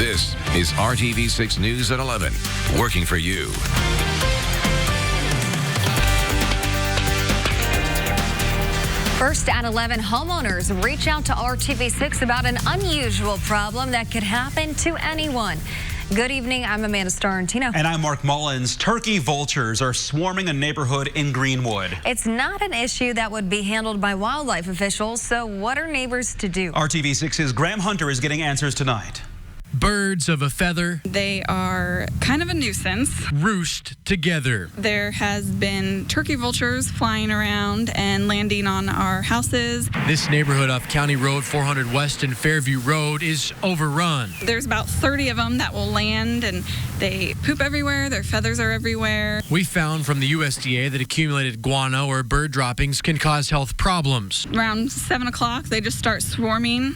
This is RTV6 News at 11, working for you. First at 11, homeowners reach out to RTV6 about an unusual problem that could happen to anyone. Good evening, I'm Amanda Starantino. And I'm Mark Mullins. Turkey vultures are swarming a neighborhood in Greenwood. It's not an issue that would be handled by wildlife officials, so what are neighbors to do? RTV6's Graham Hunter is getting answers tonight. Birds of a feather. They are kind of a nuisance. Roost together. There has been turkey vultures flying around and landing on our houses. This neighborhood off County Road 400 West and Fairview Road is overrun. There's about 30 of them that will land, and they poop everywhere. Their feathers are everywhere. We found from the USDA that accumulated guano or bird droppings can cause health problems. Around 7 o'clock, they just start swarming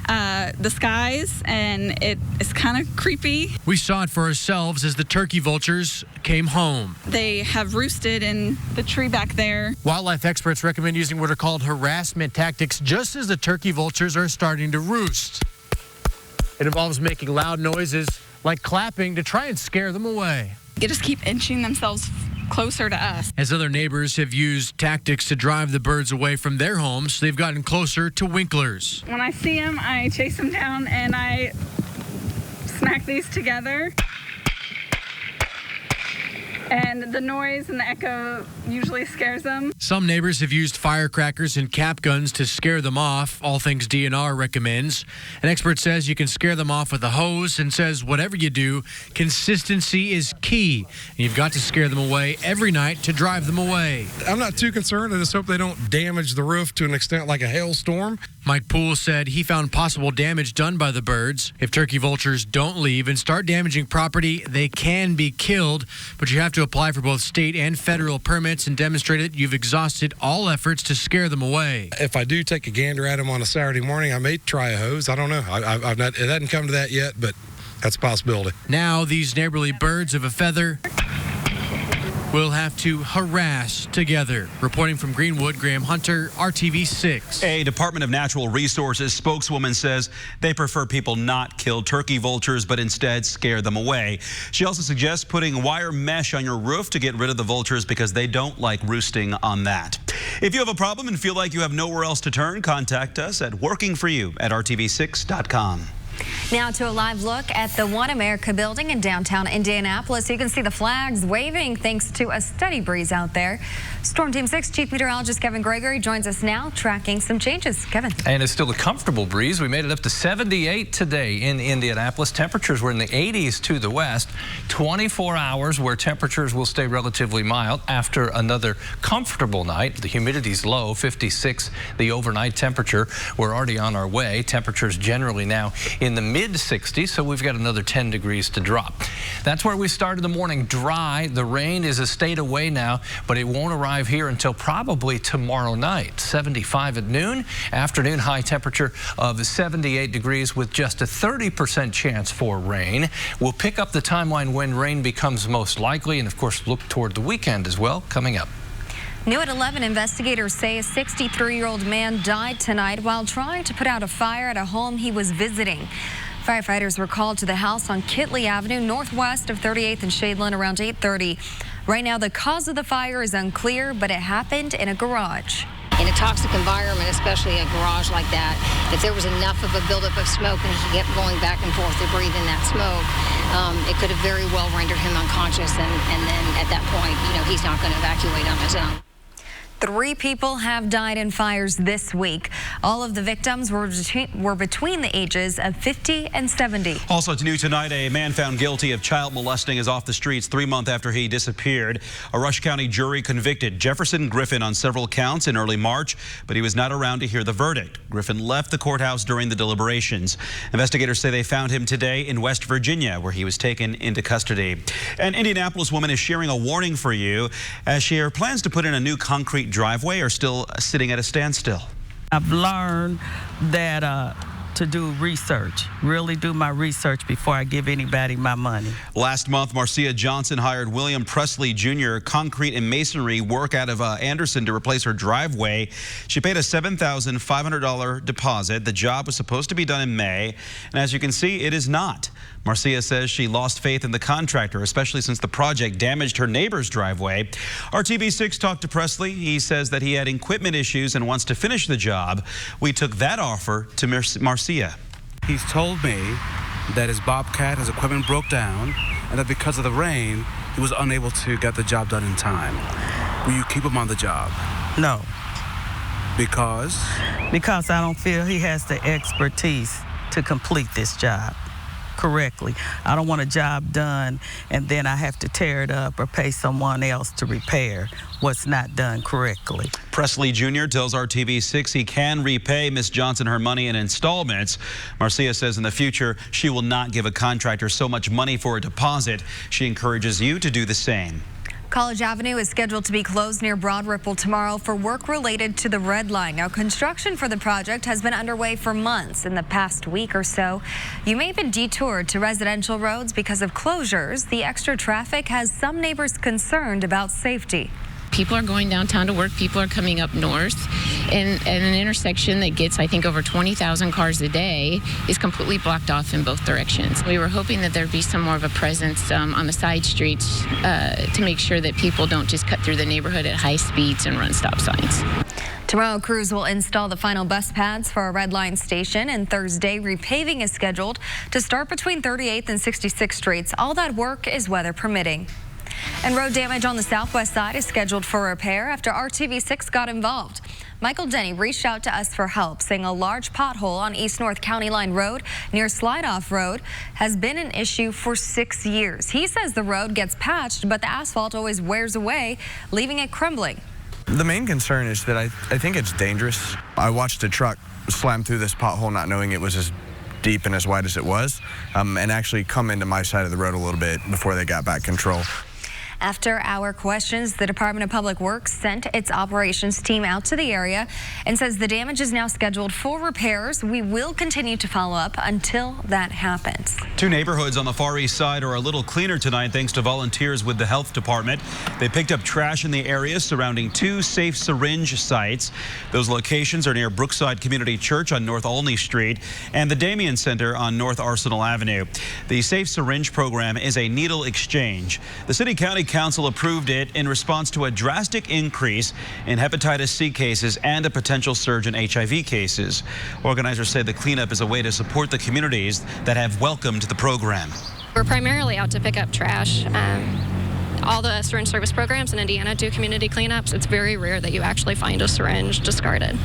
the skies, and it is kind of creepy. We saw it for ourselves as the turkey vultures came home. They have roosted in the tree back there. Wildlife experts recommend using what are called harassment tactics just as the turkey vultures are starting to roost. It involves making loud noises like clapping to try and scare them away. They just keep inching themselves closer to us. As other neighbors have used tactics to drive the birds away from their homes, they've gotten closer to winklers. When I see them, I chase them down and I smack these together. And the noise and the echo usually scares them. Some neighbors have used firecrackers and cap guns to scare them off. All Things DNR recommends. An expert says you can scare them off with a hose and says whatever you do, consistency is key. And you've got to scare them away every night to drive them away. I'm not too concerned. I just hope they don't damage the roof to an extent like a hailstorm. Mike Poole said he found possible damage done by the birds. If turkey vultures don't leave and start damaging property, they can be killed, but you have to apply for both state and federal permits and demonstrate that you've exhausted all efforts to scare them away. If I do take a gander at them on a Saturday morning, I may try a hose. I don't know. I've not, it hasn't come to that yet, but that's a possibility. Now these neighborly birds of a feather will have to harass together. Reporting from Greenwood, Graham Hunter, RTV6. A Department of Natural Resources spokeswoman says they prefer people not kill turkey vultures, but instead scare them away. She also suggests putting wire mesh on your roof to get rid of the vultures because they don't like roosting on that. If you have a problem and feel like you have nowhere else to turn, contact us at workingforyou@rtv6.com. Now to a live look at the One America building in downtown Indianapolis. You can see the flags waving thanks to a steady breeze out there. Storm Team 6 Chief Meteorologist Kevin Gregory joins us now, tracking some changes. Kevin. And it's still a comfortable breeze. We made it up to 78 today in Indianapolis. Temperatures were in the 80s to the west. 24 hours where temperatures will stay relatively mild after another comfortable night. The humidity's low, 56. The overnight temperature, we're already on our way. Temperatures generally now in the mid-60s, so we've got another 10 degrees to drop. That's where we started the morning dry. The rain is a state away now, but it won't arrive here until probably tomorrow night. 75 at noon. Afternoon high temperature of 78 degrees with just a 30% chance for rain. We'll pick up the timeline when rain becomes most likely, and of course look toward the weekend as well coming up. New at 11, investigators say a 63-year-old man died tonight while trying to put out a fire at a home he was visiting. Firefighters were called to the house on Kitley Avenue, northwest of 38th and Shadeland around 8:30. Right now, the cause of the fire is unclear, but it happened in a garage. In a toxic environment, especially a garage like that, if there was enough of a buildup of smoke and he kept going back and forth to breathe in that smoke, it could have very well rendered him unconscious, and then at that point, he's not going to evacuate on his own. 3 people have died in fires this week. All of the victims were between the ages of 50 and 70. Also to new tonight, a man found guilty of child molesting is off the streets 3 months after he disappeared. A Rush County jury convicted Jefferson Griffin on several counts in early March, but he was not around to hear the verdict. Griffin left the courthouse during the deliberations. Investigators say they found him today in West Virginia, where he was taken into custody. An Indianapolis woman is sharing a warning for you as her plans to put in a new concrete driveway are still sitting at a standstill. I've learned that to do research, really do my research before I give anybody my money. Last month, Marcia Johnson hired William Presley Jr. concrete and masonry work out of Anderson to replace her driveway. She paid a $7,500 deposit. The job was supposed to be done in May, and as you can see, it is not. Marcia says she lost faith in the contractor, especially since the project damaged her neighbor's driveway. RTV6 talked to Presley. He says that he had equipment issues and wants to finish the job. We took that offer to Marcia. He's told me that his Bobcat, his equipment broke down, and that because of the rain, he was unable to get the job done in time. Will you keep him on the job? No. Because? Because I don't feel he has the expertise to complete this job correctly. I don't want a job done and then I have to tear it up or pay someone else to repair what's not done correctly. Presley Jr. tells RTV6 he can repay Miss Johnson her money in installments. Marcia says in the future she will not give a contractor so much money for a deposit. She encourages you to do the same. College Avenue is scheduled to be closed near Broad Ripple tomorrow for work related to the Red Line. Now, construction for the project has been underway for months. In the past week or so, you may have been detoured to residential roads because of closures. The extra traffic has some neighbors concerned about safety. People are going downtown to work. People are coming up north. And an intersection that gets, I think, over 20,000 cars a day is completely blocked off in both directions. We were hoping that there'd be some more of a presence on the side streets to make sure that people don't just cut through the neighborhood at high speeds and run stop signs. Tomorrow, crews will install the final bus pads for a Red Line station, and Thursday, repaving is scheduled to start between 38th and 66th Streets. All that work is weather permitting. And road damage on the southwest side is scheduled for repair after RTV6 got involved. Michael Denny reached out to us for help, saying a large pothole on East North County Line Road near Slide Off Road has been an issue for 6 years. He says the road gets patched, but the asphalt always wears away, leaving it crumbling. The main concern is that I think it's dangerous. I watched a truck slam through this pothole not knowing it was as deep and as wide as it was, and actually come into my side of the road a little bit before they got back control. After our questions, the Department of Public Works sent its operations team out to the area and says the damage is now scheduled for repairs. We will continue to follow up until that happens. 2 neighborhoods on the Far East Side are a little cleaner tonight thanks to volunteers with the health department. They picked up trash in the area surrounding 2 safe syringe sites. Those locations are near Brookside Community Church on North Olney Street and the Damien Center on North Arsenal Avenue. The Safe Syringe program is a needle exchange. The City County Council approved it in response to a drastic increase in hepatitis C cases and a potential surge in HIV cases. Organizers say the cleanup is a way to support the communities that have welcomed the program. We're primarily out to pick up trash. All the syringe service programs in Indiana do community cleanups. It's very rare that you actually find a syringe discarded.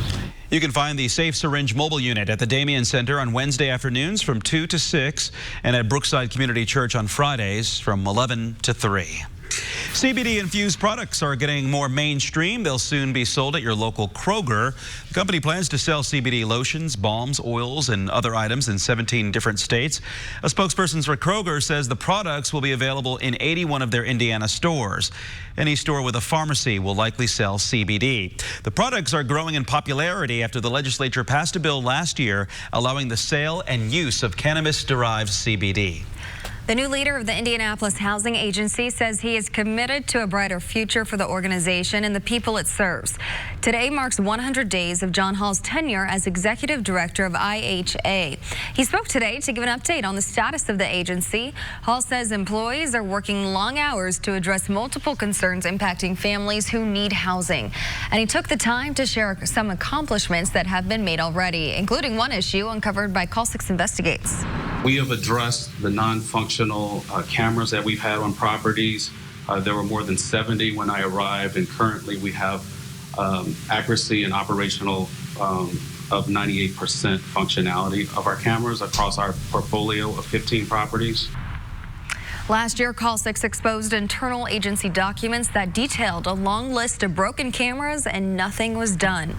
You can find the Safe Syringe mobile unit at the Damien Center on Wednesday afternoons from 2 to 6 and at Brookside Community Church on Fridays from 11 to 3. CBD-infused products are getting more mainstream. They'll soon be sold at your local Kroger. The company plans to sell CBD lotions, balms, oils, and other items in 17 different states. A spokesperson for Kroger says the products will be available in 81 of their Indiana stores. Any store with a pharmacy will likely sell CBD. The products are growing in popularity after the legislature passed a bill last year allowing the sale and use of cannabis-derived CBD. The new leader of the Indianapolis Housing Agency says he is committed to a brighter future for the organization and the people it serves. Today marks 100 days of John Hall's tenure as executive director of IHA. He spoke today to give an update on the status of the agency. Hall says employees are working long hours to address multiple concerns impacting families who need housing. And he took the time to share some accomplishments that have been made already, including one issue uncovered by Call 6 Investigates. We have addressed the non-functional cameras that we've had on properties. There were more than 70 when I arrived, and currently we have accuracy and operational of 98% functionality of our cameras across our portfolio of 15 properties. Last year, Call 6 exposed internal agency documents that detailed a long list of broken cameras, and nothing was done.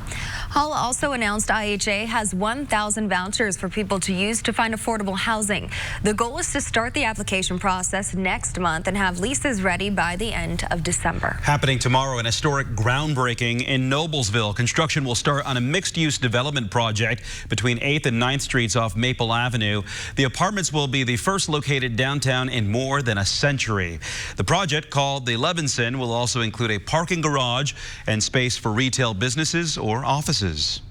Hall also announced IHA has 1,000 vouchers for people to use to find affordable housing. The goal is to start the application process next month and have leases ready by the end of December. Happening tomorrow, an historic groundbreaking in Noblesville. Construction will start on a mixed-use development project between 8th and 9th Streets off Maple Avenue. The apartments will be the first located downtown in more than a century. The project, called the Levinson, will also include a parking garage and space for retail businesses or offices.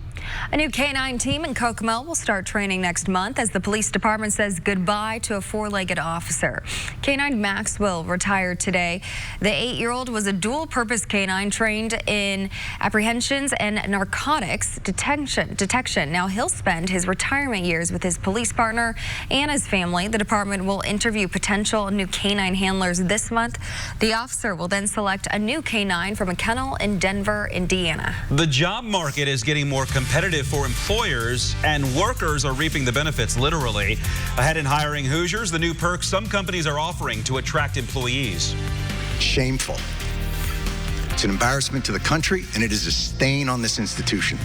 A new K9 team in Kokomo will start training next month as the police department says goodbye to a four-legged officer. K9 Max will retire today. The 8-year-old was a dual-purpose K9 trained in apprehensions and narcotics detection. Now he'll spend his retirement years with his police partner and his family. The department will interview potential new K9 handlers this month. The officer will then select a new K9 from a kennel in Denver, Indiana. The job market is getting more competitive for employers, and workers are reaping the benefits, literally. Ahead in hiring Hoosiers, the new perks some companies are offering to attract employees. Shameful. It's an embarrassment to the country, and it is a stain on this institution.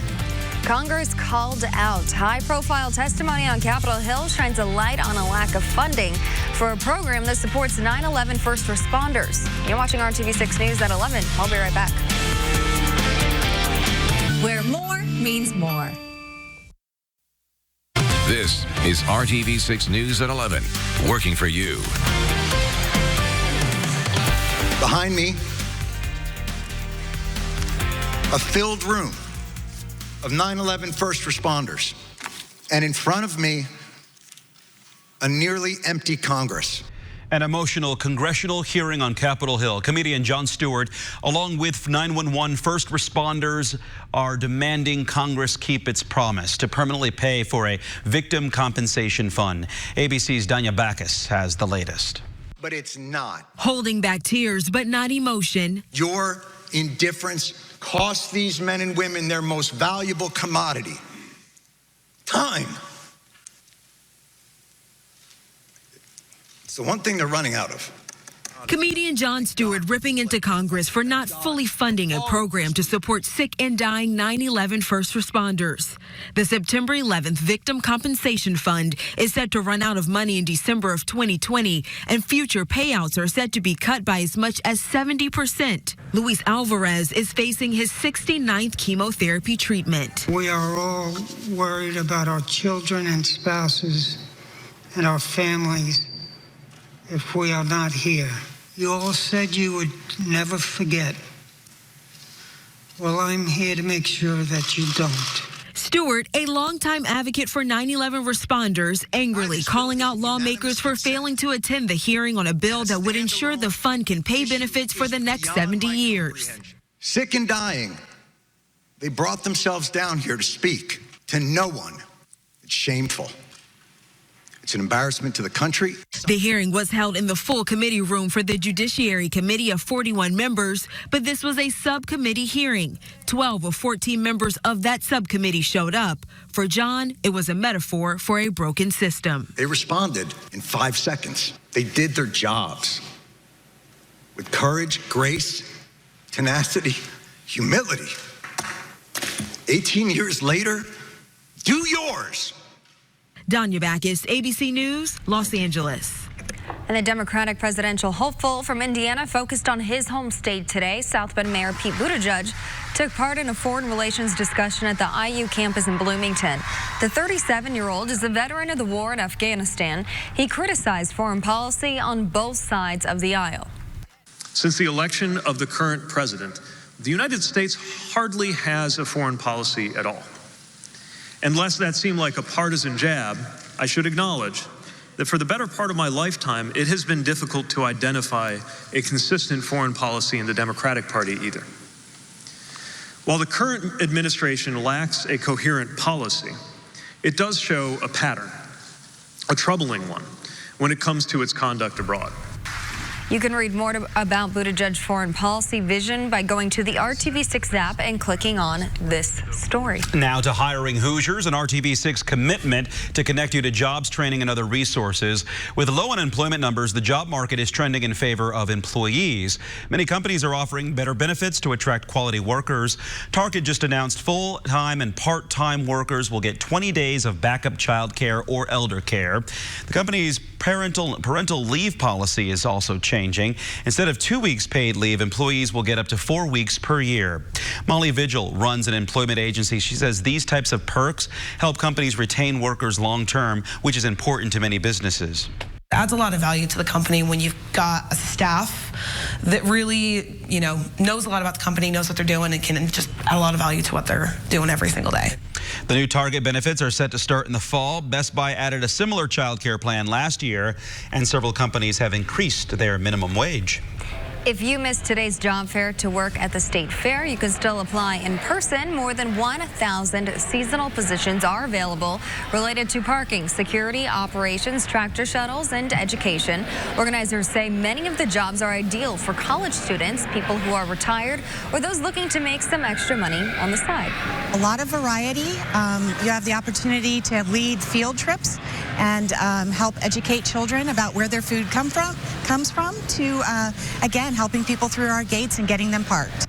Congress called out. High-profile testimony on Capitol Hill shines a light on a lack of funding for a program that supports 9/11 first responders. You're watching RTV6 News at 11. I'll be right back. Where more means more. This is RTV6 News at 11, working for you. Behind me, a filled room of 9/11 first responders. And in front of me, a nearly empty Congress. An emotional congressional hearing on Capitol Hill. Comedian Jon Stewart, along with 911 first responders, are demanding Congress keep its promise to permanently pay for a victim compensation fund. ABC's Danya Backus has the latest. But it's not. Holding back tears, but not emotion. Your indifference costs these men and women their most valuable commodity, time. It's the one thing they're running out of. Comedian Jon Stewart ripping into Congress for not fully funding a program to support sick and dying 9/11 first responders. The September 11th Victim Compensation Fund is set to run out of money in December of 2020, and future payouts are set to be cut by as much as 70%. Luis Alvarez is facing his 69th chemotherapy treatment. We are all worried about our children and spouses and our families if we are not here. You all said you would never forget. Well, I'm here to make sure that you don't. Stewart, a longtime advocate for 9/11 responders, angrily calling out lawmakers for failing to attend the hearing on a bill that would ensure the fund can pay benefits for the next 70 years. Sick and dying, they brought themselves down here to speak to no one. It's shameful. It's an embarrassment to the country. The hearing was held in the full committee room for the Judiciary Committee of 41 members, but this was a subcommittee hearing. 12 of 14 members of that subcommittee showed up. For John, it was a metaphor for a broken system. They responded in 5 seconds. They did their jobs with courage, grace, tenacity, humility. 18 years later, do yours. Danya Backus, ABC News, Los Angeles. And the Democratic presidential hopeful from Indiana focused on his home state today. South Bend Mayor Pete Buttigieg took part in a foreign relations discussion at the IU campus in Bloomington. The 37-year-old is a veteran of the war in Afghanistan. He criticized foreign policy on both sides of the aisle. Since the election of the current president, the United States hardly has a foreign policy at all. And lest that seem like a partisan jab, I should acknowledge that for the better part of my lifetime, it has been difficult to identify a consistent foreign policy in the Democratic Party either. While the current administration lacks a coherent policy, it does show a pattern, a troubling one, when it comes to its conduct abroad. You can read more about Buttigieg's foreign policy vision by going to the RTV6 app and clicking on this story. Now to hiring Hoosiers, an RTV6 commitment to connect you to jobs, training, and other resources. With low unemployment numbers, the job market is trending in favor of employees. Many companies are offering better benefits to attract quality workers. Target just announced full-time and part-time workers will get 20 days of backup child care or elder care. The company's parental leave policy is also changing. Instead of 2 weeks paid leave, employees will get up to 4 weeks per year. Molly Vigil runs an employment agency. She says these types of perks help companies retain workers long term, which is important to many businesses. Adds a lot of value to the company when you've got a staff that really, knows a lot about the company, knows what they're doing, and can just add a lot of value to what they're doing every single day. The new Target benefits are set to start in the fall. Best Buy added a similar child care plan last year, and several companies have increased their minimum wage. If you missed today's job fair to work at the state fair, you can still apply in person. More than 1,000 seasonal positions are available related to parking, security, operations, tractor shuttles, and education. Organizers say many of the jobs are ideal for college students, people who are retired, or those looking to make some extra money on the side. A lot of variety. You have the opportunity to lead field trips and help educate children about where their food comes from to, again, helping people through our gates and getting them parked.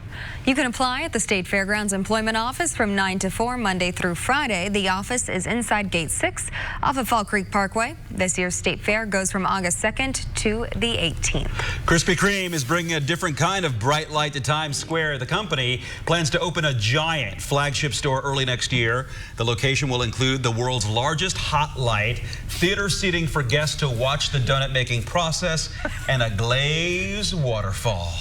You can apply at the State Fairgrounds Employment Office from 9 to 4 Monday through Friday. The office is inside Gate 6 off of Fall Creek Parkway. This year's State Fair goes from August 2nd to the 18th. Krispy Kreme is bringing a different kind of bright light to Times Square. The company plans to open a giant flagship store early next year. The location will include the world's largest hot light, theater seating for guests to watch the donut making process, and a glazed waterfall.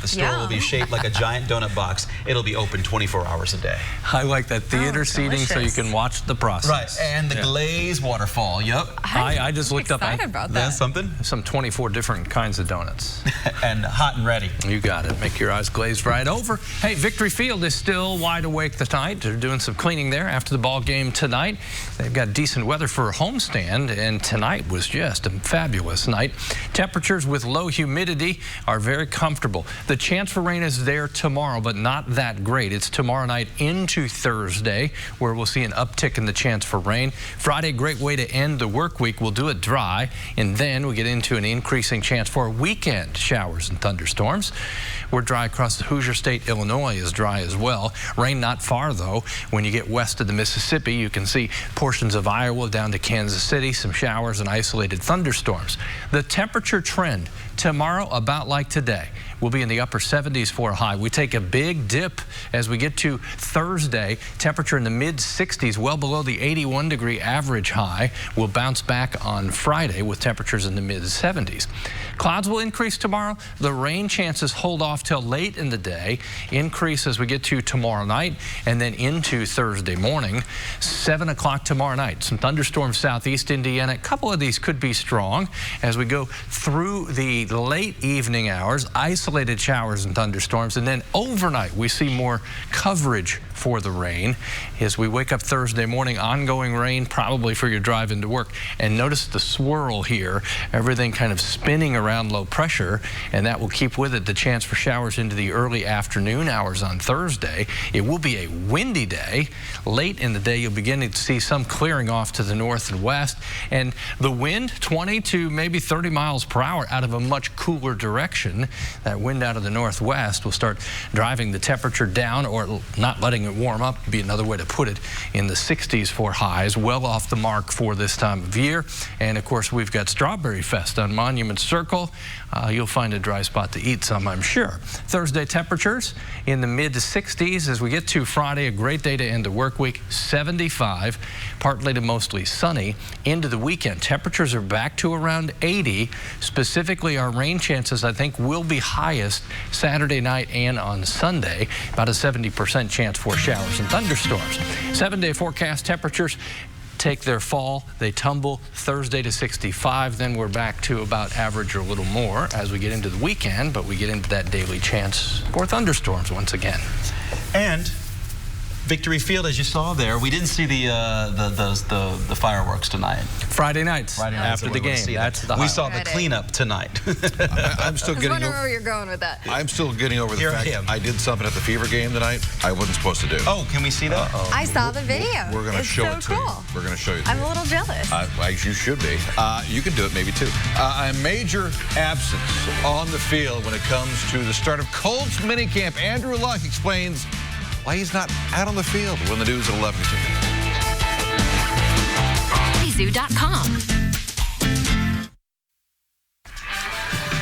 The store will be shaped like a giant donut box. It'll be open 24 hours a day. I like that theater seating so you can watch the process. Right, and the glazed waterfall. Yep. I just looked up. About that. That's something. Some 24 different kinds of donuts. And hot and ready. You got it. Make your eyes glaze right over. Hey, Victory Field is still wide awake tonight. They're doing some cleaning there after the ball game tonight. They've got decent weather for a homestand, and tonight was just a fabulous night. Temperatures with low humidity are very comfortable. The chance for rain is there tomorrow, but not that great. It's tomorrow night into Thursday, where we'll see an uptick in the chance for rain. Friday, great way to end the work week. We'll do it dry, and then we get into an increasing chance for weekend showers and thunderstorms. We're dry across the Hoosier State. Illinois is dry as well. Rain not far, though. When you get west of the Mississippi, you can see portions of Iowa down to Kansas City, some showers and isolated thunderstorms. The temperature trend tomorrow, about like today, will be in the upper 70s for a high. We take a big dip as we get to Thursday. Temperature in the mid 60s, well below the 81-degree average high. We'll bounce back on Friday with temperatures in the mid 70s. Clouds will increase tomorrow. The rain chances hold off till late in the day. Increase as we get to tomorrow night and then into Thursday morning. 7 o'clock tomorrow night. Some thunderstorms southeast Indiana. A couple of these could be strong as we go through the late evening hours. Isolated showers and thunderstorms, and then overnight we see more coverage for the rain. As we wake up Thursday morning, ongoing rain probably for your drive into work. And notice the swirl here, everything kind of spinning around low pressure, and that will keep with it the chance for showers into the early afternoon hours on Thursday. It will be a windy day. Late in the day, you'll begin to see some clearing off to the north and west, and the wind 20 to maybe 30 miles per hour out of a much cooler direction. That wind out of the northwest will start driving the temperature down, or not letting it warm up, be another way to put it, in the 60s for highs, well off the mark for this time of year. And of course, we've got Strawberry Fest on Monument Circle. You'll find a dry spot to eat some, I'm sure. Thursday temperatures in the mid 60s as we get to Friday, a great day to end the work week, 75, partly to mostly sunny. Into the weekend, temperatures are back to around 80. Specifically, our rain chances, I think, will be highest Saturday night and on Sunday. About a 70% chance for showers and thunderstorms. 7-day forecast temperatures take their fall. They tumble Thursday to 65. Then we're back to about average or a little more as we get into the weekend, but we get into that daily chance for thunderstorms once again. And Victory Field, as you saw there, we didn't see the fireworks tonight. Friday nights after the game. We saw the cleanup tonight. I'm still getting over where you're going with that. I'm still getting over the fact I did something at the Fever game tonight I wasn't supposed to do. Oh, can we see that? I saw the video. We're going to show it to you. We're going to show you. I'm a little jealous. You should be. You can do it maybe too. A major absence on the field when it comes to the start of Colts minicamp. Andrew Luck explains why he's not out on the field when the news at 11. Zoo.com.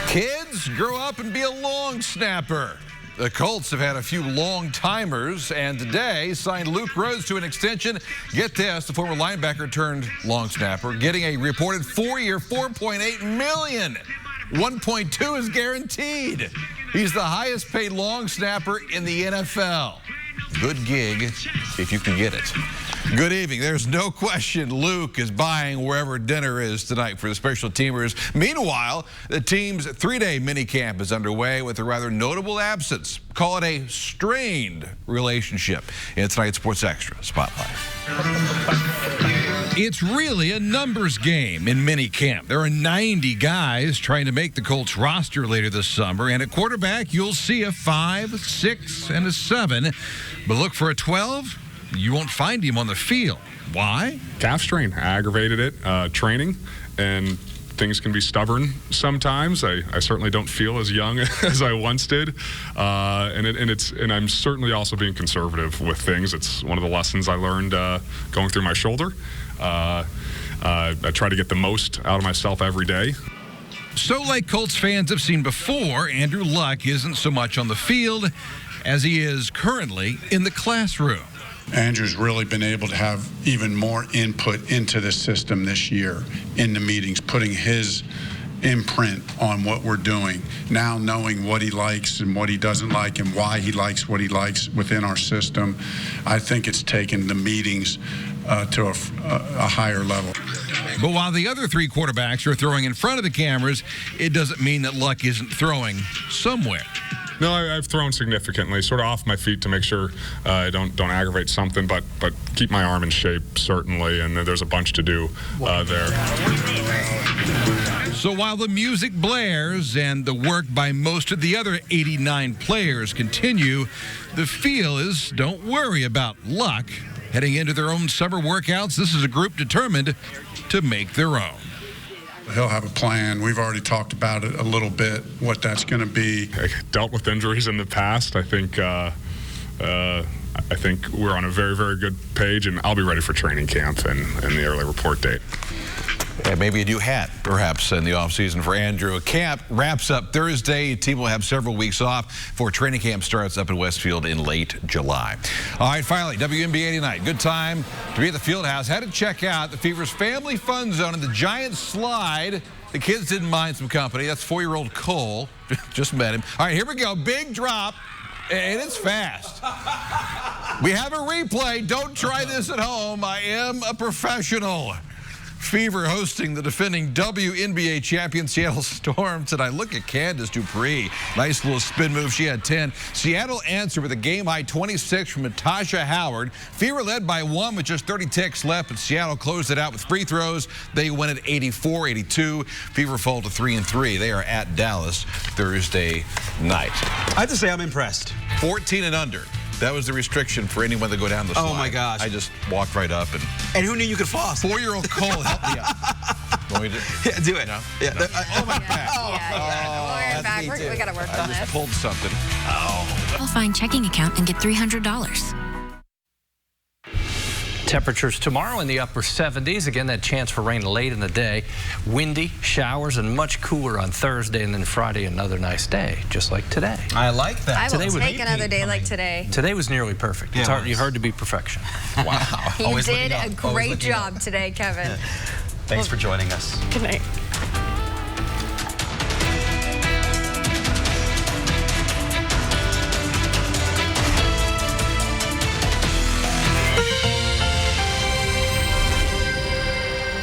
Kids, grow up and be a long snapper. The Colts have had a few long-timers, and today signed Luke Rhodes to an extension. Get this, the former linebacker turned long snapper, getting a reported 4-year, $4.8 million. 1.2 is guaranteed. He's the highest paid long snapper in the NFL. Good gig if you can get it. Good evening. There's no question Luke is buying wherever dinner is tonight for the special teamers. Meanwhile, the team's 3-day minicamp is underway with a rather notable absence. Call it a strained relationship in tonight's Sports Extra Spotlight. It's really a numbers game in minicamp. There are 90 guys trying to make the Colts roster later this summer, and at quarterback, you'll see a 5, 6, and a 7. But look for a 12, you won't find him on the field. Why? Calf strain. I aggravated it, training, and things can be stubborn sometimes. I certainly don't feel as young as I once did, and I'm certainly also being conservative with things. It's one of the lessons I learned going through my shoulder. I try to get the most out of myself every day. So like Colts fans have seen before, Andrew Luck isn't so much on the field as he is currently in the classroom. Andrew's really been able to have even more input into the system this year in the meetings, putting his imprint on what we're doing. Now knowing what he likes and what he doesn't like and why he likes what he likes within our system, I think it's taken the meetings to a higher level. But while the other 3 quarterbacks are throwing in front of the cameras, it doesn't mean that Luck isn't throwing somewhere. No, I've thrown significantly, sort of off my feet to make sure I don't aggravate something, but keep my arm in shape, certainly, and there's a bunch to do there. So while the music blares and the work by most of the other 89 players continue, the feel is don't worry about Luck. Heading into their own summer workouts, this is a group determined to make their own. He'll have a plan. We've already talked about it a little bit, what that's going to be. I dealt with injuries in the past. I think we're on a very, very good page, and I'll be ready for training camp and the early report date. And maybe a new hat, perhaps, in the offseason for Andrew. Camp wraps up Thursday. The team will have several weeks off before training camp starts up in Westfield in late July. All right, finally, WNBA tonight. Good time to be at the Fieldhouse. Had to check out the Fever's Family Fun Zone and the Giant Slide. The kids didn't mind some company. That's 4-year-old Cole. Just met him. All right, here we go. Big drop. And it's fast. We have a replay. Don't try this at home. I am a professional. Fever hosting the defending WNBA champion Seattle Storm tonight. Look at Candace Dupree. Nice little spin move. She had 10. Seattle answered with a game-high 26 from Natasha Howard. Fever led by 1 with just 30 ticks left, but Seattle closed it out with free throws. They win at 84-82. Fever fall to 3-3. They are at Dallas Thursday night. I have to say I'm impressed. 14 and under. That was the restriction for anyone to go down the slide. Oh, my gosh. I just walked right up. And who knew you could floss? 4-year-old Cole helped me out. Want me to? Yeah, do it. No? Yeah. No. Oh, my back. We're back. We got to work on I just pulled something. Oh. Qualifying checking account and get $300. Temperatures tomorrow in the upper 70s. Again, that chance for rain late in the day. Windy, showers, and much cooler on Thursday, and then Friday another nice day, just like today. I like that. I will take another day like today. Today was nearly perfect. It's hard to be perfection. Wow. You did a great job today, Kevin. Thanks for joining us. Good night.